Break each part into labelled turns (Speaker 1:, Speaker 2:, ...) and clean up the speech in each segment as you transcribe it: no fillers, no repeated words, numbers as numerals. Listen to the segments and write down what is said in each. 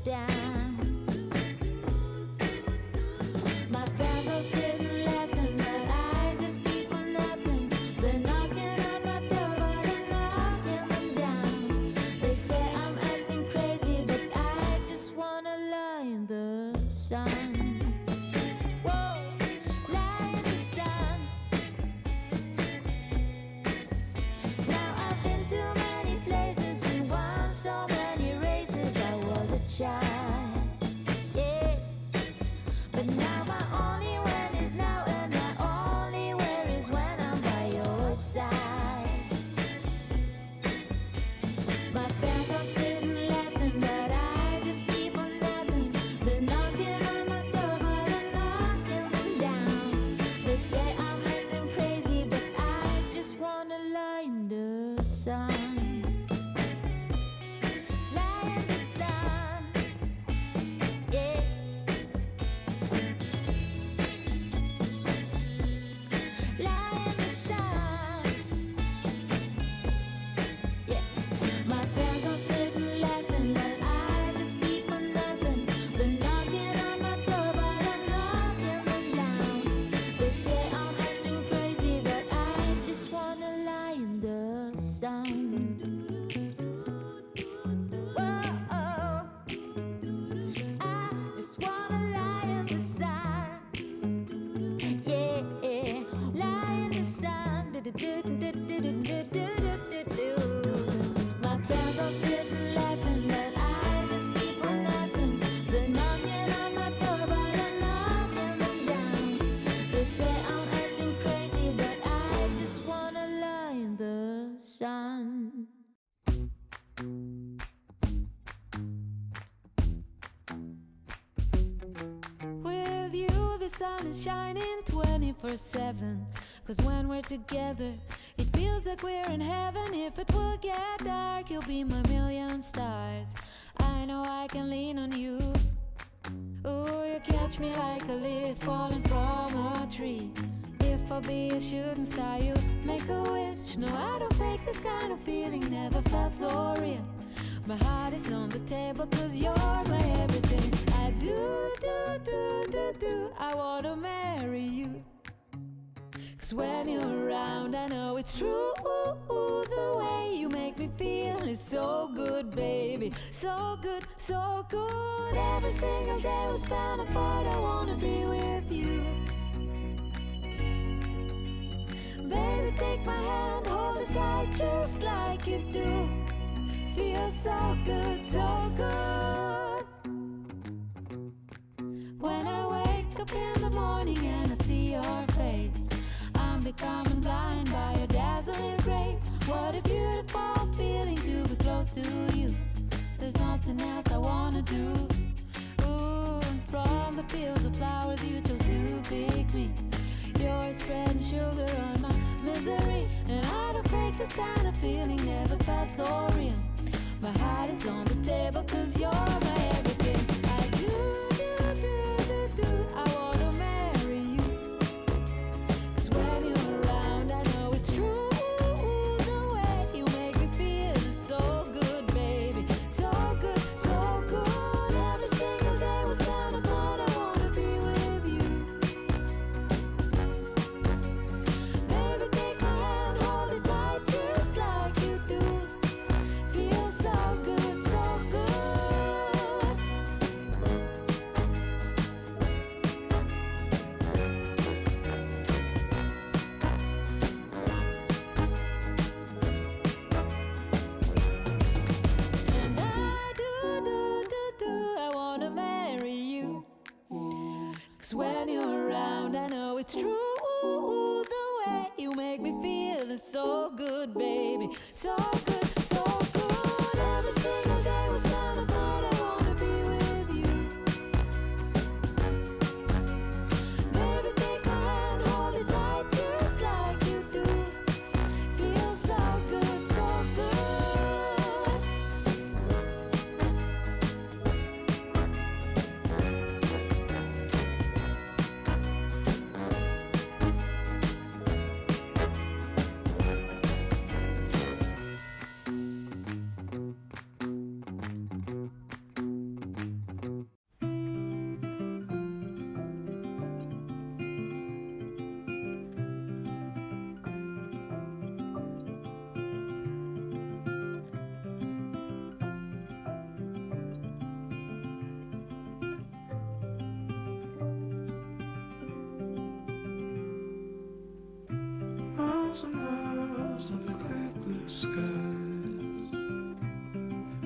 Speaker 1: down. My friends are sitting laughing, but I just keep on napping. They're knocking on my door, but I'm knocking them down. They say I'm acting crazy, but I just wanna lie in the sun. Whoa, lie in the sun. Now I've been to many places and won so many races. I was a child, yeah. But now my only win is now, and my only wear is when I'm by your side. My friends are sitting laughing, but I just keep on napping. They're knocking on my door, but I'm knocking them down. They say I'm acting crazy, but I just wanna lie in the sun. Lie in the sun, yeah. Lie in the sun, yeah. My friends are sitting laughing, but I just keep on napping. They're knocking on my door, but I'm knocking them down. They say I'm acting crazy, but I just wanna lie in the sun. Whoa, I just wanna lie in the sun. Yeah, lie in the sun. My friends are sitting laughing, but I just keep on napping. They're knocking on my door, but I'm knocking them down. They say I'm acting crazy, but I just wanna lie in the sun. With you, the sun is shining 24/7. 'Cause when we're together, it feels like we're in heaven. If it will get dark, you'll be my million stars. I know I can lean on you. Ooh, you catch me like a leaf falling from a tree. If I'll be a shooting star, you make a wish. No, I don't fake this kind of feeling, never felt so real. My heart is on the table 'cause you're my everything. I do, I wanna marry you. 'Cause when you're around, I know it's true. The way you make me feel is so good, baby. So good, so good. Every single day we spend apart, I wanna be with you. Baby, take my hand, hold it tight just like you do. Feels so good, so good. When I wake up in the morning and I see your face, I'm becoming blind by your dazzling grace. What a beautiful feeling to be close to you. There's nothing else I wanna do. Ooh, from the fields of flowers you chose to pick me. You're spreading sugar on my misery, and I don't fake this kind of feeling, never felt so real. My heart is on the table 'cause you're my everything. I do, I wanna marry you. 'Cause when you're around, I know it's true. The way you make me feel is so good, baby. So good, so good. Every single day we spend apart, I wanna be with you. Baby, take my hand, hold it tight just like you do. Feels so good, so good. And I do, I wanna marry you. 'Cause when you're around, I know it's true. The way you make me feel is so good, baby. So good, so good. Every single day we spend apart, I wanna be with you. Baby, take my hand, hold it tight just like you do. Feels so good, so good.
Speaker 2: skies.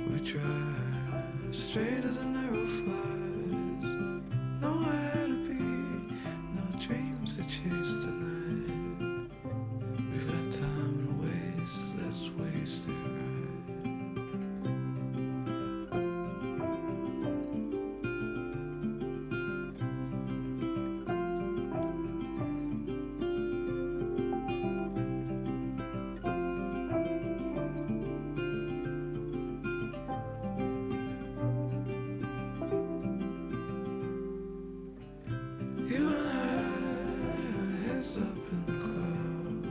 Speaker 2: We drive straight as a narrow flies. Nowhere to be, no dreams to chase tonight. We've got time to waste, let's waste it right. You and I, heads up in the clouds.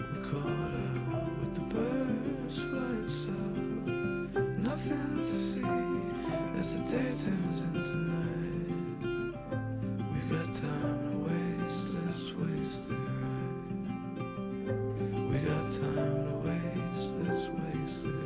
Speaker 2: We caught up with the birds flying south. Nothing to see as the day turns into night. We've got time to waste, let's waste it right. We got time to waste, let's waste it right.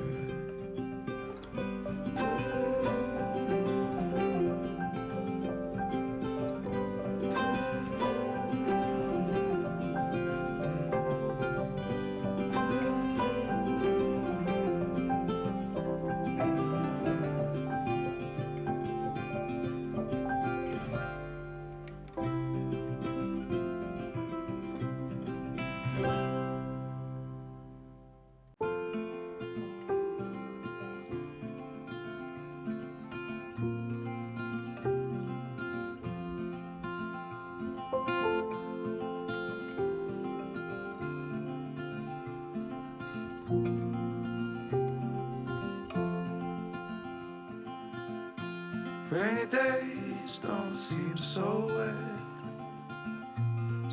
Speaker 2: Rainy days don't seem so wet.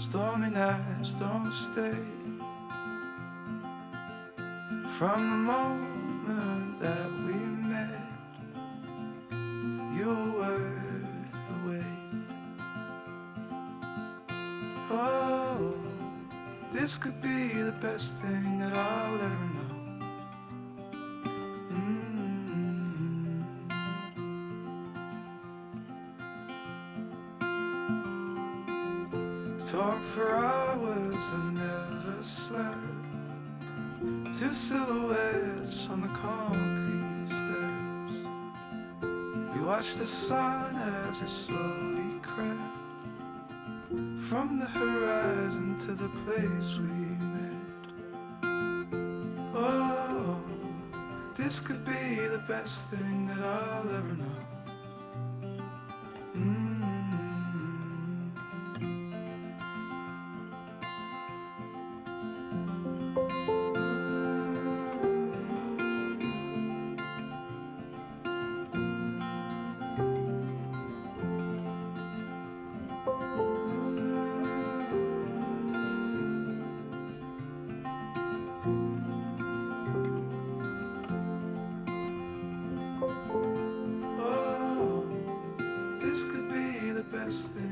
Speaker 2: Stormy nights don't stay. From the moment that we met, you were worth the wait. Oh, this could be the best thing that I'll ever know. Talk for hours and never slept. Two silhouettes on the concrete steps. We watched the sun as it slowly crept from the horizon to the place we met. Oh, this could be the best thing that I'll ever know. This could be the best thing